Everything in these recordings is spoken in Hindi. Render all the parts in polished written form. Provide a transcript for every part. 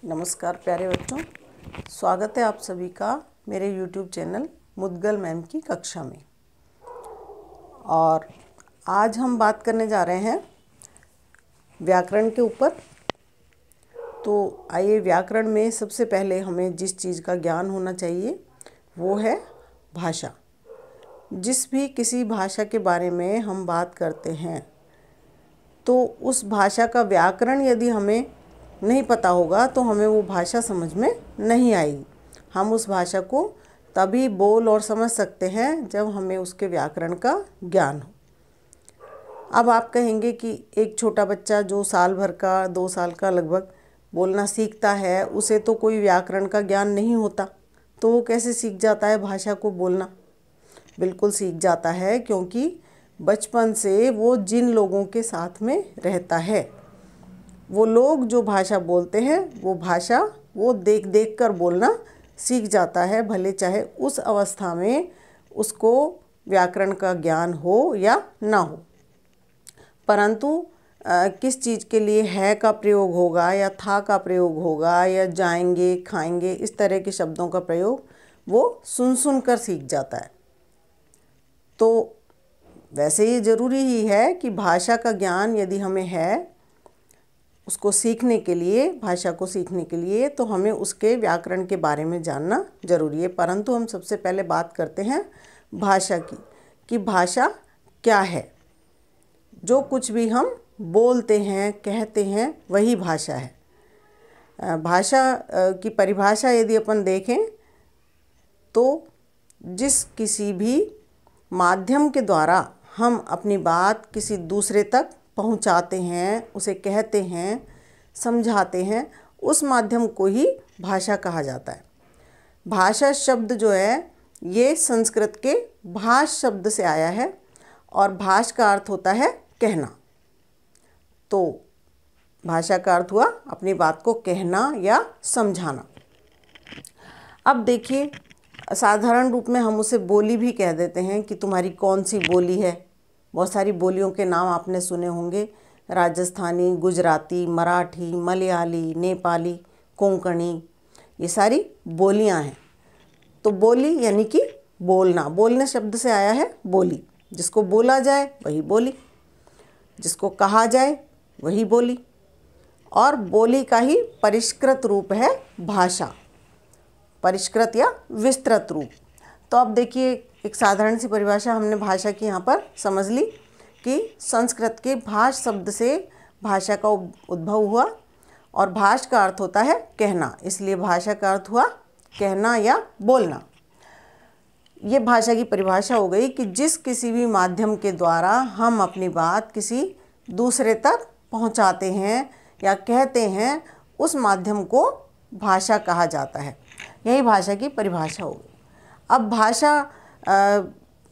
नमस्कार प्यारे बच्चों, स्वागत है आप सभी का मेरे YouTube चैनल मुद्गल मैम की कक्षा में। और आज हम बात करने जा रहे हैं व्याकरण के ऊपर। तो आइए, व्याकरण में सबसे पहले हमें जिस चीज़ का ज्ञान होना चाहिए वो है भाषा। जिस भी किसी भाषा के बारे में हम बात करते हैं तो उस भाषा का व्याकरण यदि हमें नहीं पता होगा तो हमें वो भाषा समझ में नहीं आएगी। हम उस भाषा को तभी बोल और समझ सकते हैं जब हमें उसके व्याकरण का ज्ञान हो। अब आप कहेंगे कि एक छोटा बच्चा जो साल भर का 2 साल का लगभग बोलना सीखता है, उसे तो कोई व्याकरण का ज्ञान नहीं होता, तो वो कैसे सीख जाता है भाषा को बोलना? बिल्कुल सीख जाता है, क्योंकि बचपन से वो जिन लोगों के साथ में रहता है, वो लोग जो भाषा बोलते हैं वो भाषा वो देख देख कर बोलना सीख जाता है, भले चाहे उस अवस्था में उसको व्याकरण का ज्ञान हो या ना हो। परंतु किस चीज़ के लिए है का प्रयोग होगा या था का प्रयोग होगा या जाएंगे खाएंगे, इस तरह के शब्दों का प्रयोग वो सुन सुन कर सीख जाता है। तो वैसे ये ज़रूरी ही है कि भाषा का ज्ञान यदि हमें है, उसको सीखने के लिए, भाषा को सीखने के लिए, तो हमें उसके व्याकरण के बारे में जानना जरूरी है। परंतु हम सबसे पहले बात करते हैं भाषा की, कि भाषा क्या है। जो कुछ भी हम बोलते हैं, कहते हैं, वही भाषा है। भाषा की परिभाषा यदि अपन देखें तो जिस किसी भी माध्यम के द्वारा हम अपनी बात किसी दूसरे तक पहुंचाते हैं, उसे कहते हैं, समझाते हैं, उस माध्यम को ही भाषा कहा जाता है। भाषा शब्द जो है ये संस्कृत के भाष शब्द से आया है, और भाष का अर्थ होता है कहना। तो भाषा का अर्थ हुआ अपनी बात को कहना या समझाना। अब देखिए, साधारण रूप में हम उसे बोली भी कह देते हैं कि तुम्हारी कौन सी बोली है। बहुत सारी बोलियों के नाम आपने सुने होंगे, राजस्थानी, गुजराती, मराठी, मलयाली, नेपाली, कोंकणी, ये सारी बोलियां हैं। तो बोली यानी कि बोलना, बोलने शब्द से आया है बोली। जिसको बोला जाए वही बोली, जिसको कहा जाए वही बोली, और बोली का ही परिष्कृत रूप है भाषा, परिष्कृत या विस्तृत रूप। तो अब देखिए, एक साधारण सी परिभाषा हमने भाषा की यहाँ पर समझ ली कि संस्कृत के भाष शब्द से भाषा का उद्भव हुआ, और भाष का अर्थ होता है कहना, इसलिए भाषा का अर्थ हुआ कहना या बोलना। ये भाषा की परिभाषा हो गई कि जिस किसी भी माध्यम के द्वारा हम अपनी बात किसी दूसरे तक पहुँचाते हैं या कहते हैं, उस माध्यम को भाषा कहा जाता है। यही भाषा की परिभाषा हो गई। अब भाषा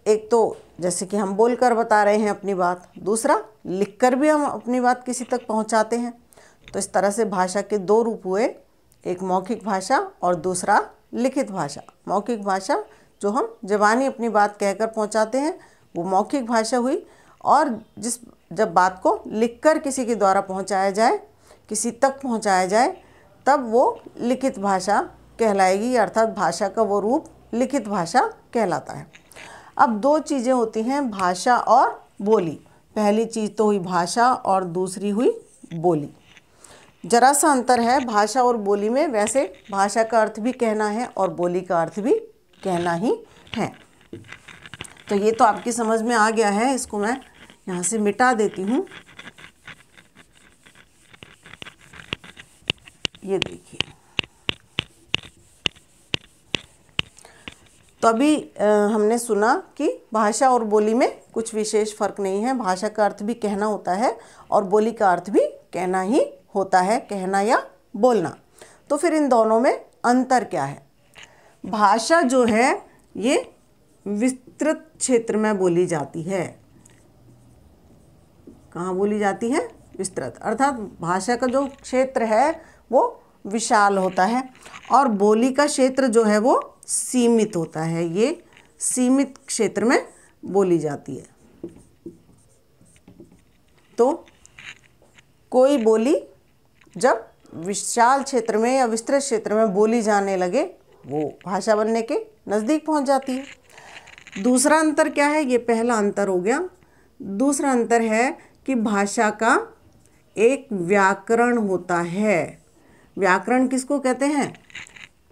एक तो जैसे कि हम बोलकर बता रहे हैं अपनी बात, दूसरा लिखकर भी हम अपनी बात किसी तक पहुंचाते हैं। तो इस तरह से भाषा के 2 रूप हुए, एक मौखिक भाषा और दूसरा लिखित भाषा। मौखिक भाषा जो हम ज़बानी अपनी बात कहकर पहुंचाते हैं वो मौखिक भाषा हुई, और जब बात को लिखकर किसी के द्वारा पहुँचाया जाए, किसी तक पहुँचाया जाए, तब वो लिखित भाषा कहलाएगी, अर्थात भाषा का वो रूप लिखित भाषा कहलाता है। अब 2 चीज़ें होती हैं, भाषा और बोली। पहली चीज़ तो हुई भाषा और दूसरी हुई बोली। जरा सा अंतर है भाषा और बोली में। वैसे भाषा का अर्थ भी कहना है और बोली का अर्थ भी कहना ही है। तो ये तो आपकी समझ में आ गया है। इसको मैं यहाँ से मिटा देती हूँ। ये देखिए, तो अभी हमने सुना कि भाषा और बोली में कुछ विशेष फ़र्क नहीं है। भाषा का अर्थ भी कहना होता है और बोली का अर्थ भी कहना ही होता है, कहना या बोलना। तो फिर इन दोनों में अंतर क्या है? भाषा जो है ये विस्तृत क्षेत्र में बोली जाती है। कहाँ बोली जाती है? विस्तृत, अर्थात भाषा का जो क्षेत्र है वो विशाल होता है, और बोली का क्षेत्र जो है वो सीमित होता है। ये सीमित क्षेत्र में बोली जाती है। तो कोई बोली जब विशाल क्षेत्र में या विस्तृत क्षेत्र में बोली जाने लगे वो भाषा बनने के नज़दीक पहुंच जाती है। दूसरा अंतर क्या है? ये पहला अंतर हो गया। दूसरा अंतर है कि भाषा का एक व्याकरण होता है। व्याकरण किसको कहते हैं?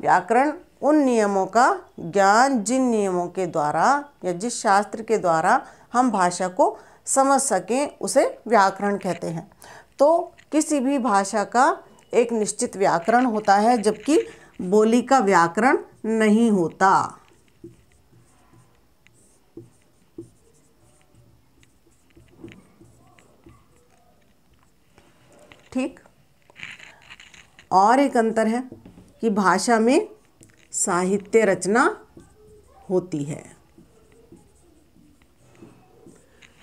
व्याकरण उन नियमों का ज्ञान जिन नियमों के द्वारा या जिस शास्त्र के द्वारा हम भाषा को समझ सकें उसे व्याकरण कहते हैं। तो किसी भी भाषा का एक निश्चित व्याकरण होता है, जबकि बोली का व्याकरण नहीं होता। ठीक। और एक अंतर है कि भाषा में साहित्य रचना होती है,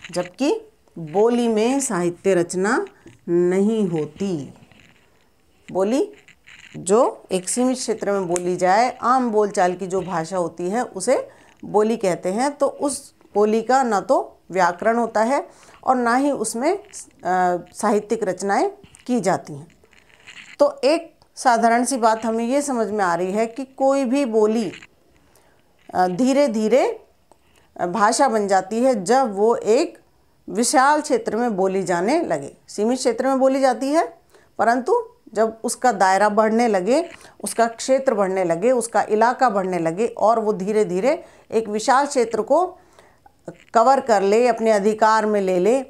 जबकि बोली में साहित्य रचना नहीं होती। बोली जो एक सीमित क्षेत्र में बोली जाए, आम बोलचाल की जो भाषा होती है उसे बोली कहते हैं। तो उस बोली का ना तो व्याकरण होता है और ना ही उसमें साहित्यिक रचनाएं की जाती हैं। तो एक साधारण सी बात हमें ये समझ में आ रही है कि कोई भी बोली धीरे धीरे भाषा बन जाती है जब वो एक विशाल क्षेत्र में बोली जाने लगे। सीमित क्षेत्र में बोली जाती है, परंतु जब उसका दायरा बढ़ने लगे, उसका क्षेत्र बढ़ने लगे, उसका इलाका बढ़ने लगे और वो धीरे धीरे एक विशाल क्षेत्र को कवर कर ले, अपने अधिकार में ले ले,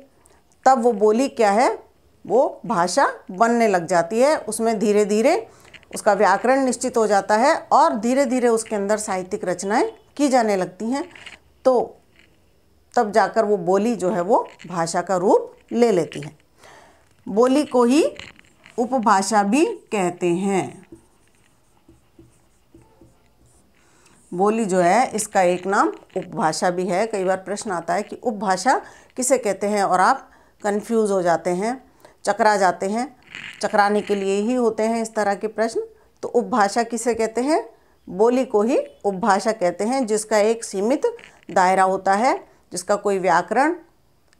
तब वो बोली क्या है? वो भाषा बनने लग जाती है। उसमें धीरे धीरे उसका व्याकरण निश्चित हो जाता है और धीरे धीरे उसके अंदर साहित्यिक रचनाएं की जाने लगती हैं। तो तब जाकर वो बोली जो है वो भाषा का रूप ले लेती है। बोली को ही उपभाषा भी कहते हैं। बोली जो है इसका एक नाम उपभाषा भी है। कई बार प्रश्न आता है कि उपभाषा किसे कहते हैं और आप कंफ्यूज हो जाते हैं, चकरा जाते हैं। चकराने के लिए ही होते हैं इस तरह के प्रश्न। तो उपभाषा किसे कहते हैं? बोली को ही उपभाषा कहते हैं, जिसका एक सीमित दायरा होता है, जिसका कोई व्याकरण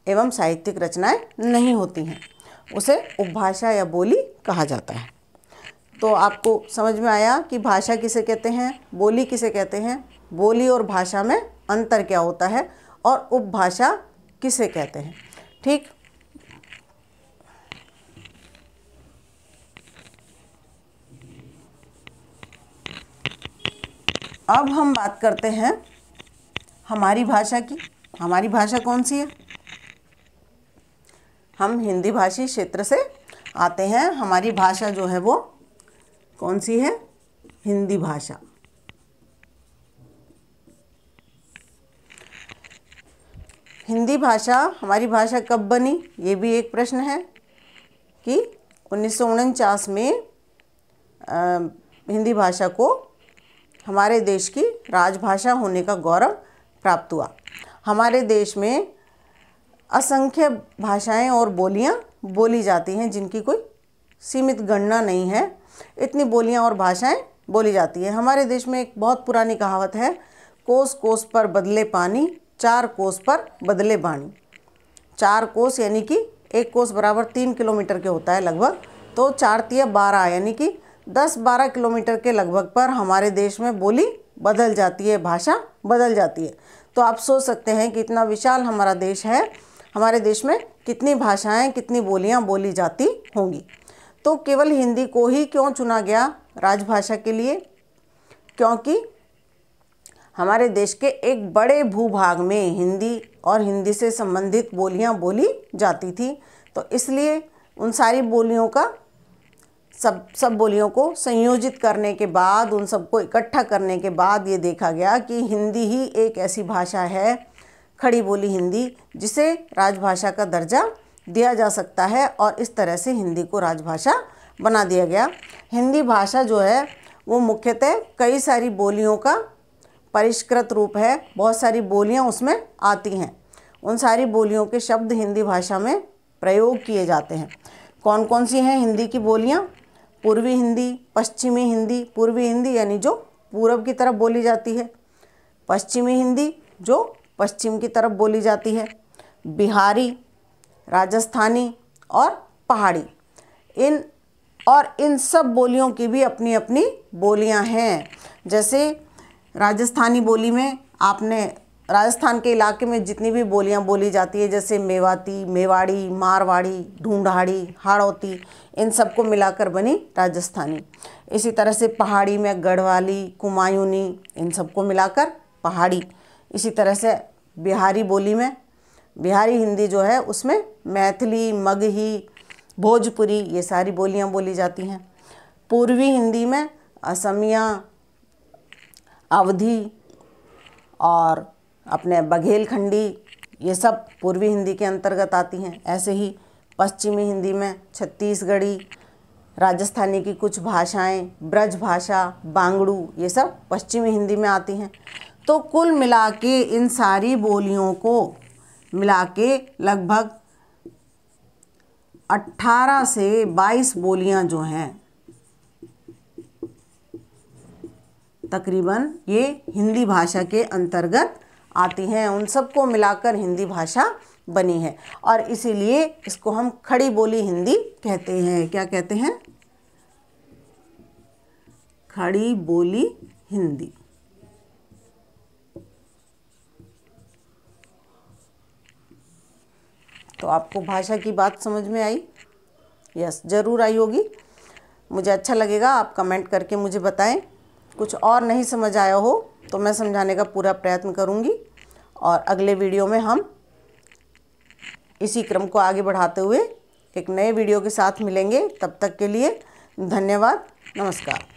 एवं साहित्यिक रचनाएं नहीं होती हैं, उसे उपभाषा या बोली कहा जाता है। तो आपको समझ में आया कि भाषा किसे कहते हैं, बोली किसे कहते हैं, बोली और भाषा में अंतर क्या होता है और उपभाषा किसे कहते हैं। ठीक। अब हम बात करते हैं हमारी भाषा की। हमारी भाषा कौन सी है? हम हिंदी भाषी क्षेत्र से आते हैं। हमारी भाषा जो है वो कौन सी है? हिंदी भाषा। हिंदी भाषा, हमारी भाषा कब बनी? ये भी एक प्रश्न है कि 1949 में हिंदी भाषा को हमारे देश की राजभाषा होने का गौरव प्राप्त हुआ। हमारे देश में असंख्य भाषाएं और बोलियां बोली जाती हैं, जिनकी कोई सीमित गणना नहीं है। इतनी बोलियां और भाषाएं बोली जाती हैं। हमारे देश में एक बहुत पुरानी कहावत है, कोस कोस पर बदले पानी, 4 कोस पर बदले बाणी। 4 कोस यानी कि 1 कोस बराबर 3 किलोमीटर के होता है लगभग। तो 4 तिया 12 यानी कि 10-12 किलोमीटर के लगभग पर हमारे देश में बोली बदल जाती है, भाषा बदल जाती है। तो आप सोच सकते हैं कि इतना विशाल हमारा देश है, हमारे देश में कितनी भाषाएं, कितनी बोलियां बोली जाती होंगी। तो केवल हिंदी को ही क्यों चुना गया राजभाषा के लिए? क्योंकि हमारे देश के एक बड़े भूभाग में हिंदी और हिंदी से संबंधित बोलियां बोली जाती थी। तो इसलिए उन सारी बोलियों का सब बोलियों को संयोजित करने के बाद, उन सबको इकट्ठा करने के बाद ये देखा गया कि हिंदी ही एक ऐसी भाषा है, खड़ी बोली हिंदी, जिसे राजभाषा का दर्जा दिया जा सकता है और इस तरह से हिंदी को राजभाषा बना दिया गया। हिंदी भाषा जो है वो मुख्यतः कई सारी बोलियों का परिष्कृत रूप है। बहुत सारी बोलियां उसमें आती हैं। उन सारी बोलियों के शब्द हिंदी भाषा में प्रयोग किए जाते हैं। कौन कौन सी हैं हिंदी की बोलियां? पूर्वी हिंदी, पश्चिमी हिंदी। पूर्वी हिंदी यानी जो पूरब की तरफ बोली जाती है। पश्चिमी हिंदी जो पश्चिम की तरफ बोली जाती है। बिहारी, राजस्थानी और पहाड़ी, इन और इन सब बोलियों की भी अपनी अपनी बोलियां हैं। जैसे राजस्थानी बोली में आपने राजस्थान के इलाके में जितनी भी बोलियां बोली जाती है, जैसे मेवाती, मेवाड़ी, मारवाड़ी, ढूंढाड़ी, हाड़ौती, इन सबको मिलाकर बनी राजस्थानी। इसी तरह से पहाड़ी में गढ़वाली, कुमायूनी, इन सबको मिलाकर पहाड़ी। इसी तरह से बिहारी बोली में, बिहारी हिंदी जो है उसमें मैथिली, मगही, भोजपुरी, ये सारी बोलियां बोली जाती हैं। पूर्वी हिंदी में असमिया, अवधी और अपने बघेलखंडी, ये सब पूर्वी हिंदी के अंतर्गत आती हैं। ऐसे ही पश्चिमी हिंदी में छत्तीसगढ़ी, राजस्थानी की कुछ भाषाएं, ब्रज भाषा, बांगड़ू, ये सब पश्चिमी हिंदी में आती हैं। तो कुल मिला के इन सारी बोलियों को मिला के लगभग 18 से 22 बोलियां जो हैं तकरीबन ये हिंदी भाषा के अंतर्गत आती हैं। उन सबको मिलाकर हिंदी भाषा बनी है और इसीलिए इसको हम खड़ी बोली हिंदी कहते हैं। क्या कहते हैं? खड़ी बोली हिंदी। तो आपको भाषा की बात समझ में आई? यस, ज़रूर आई होगी। मुझे अच्छा लगेगा आप कमेंट करके मुझे बताएं। कुछ और नहीं समझ आया हो तो मैं समझाने का पूरा प्रयत्न करूंगी और अगले वीडियो में हम इसी क्रम को आगे बढ़ाते हुए एक नए वीडियो के साथ मिलेंगे। तब तक के लिए धन्यवाद, नमस्कार।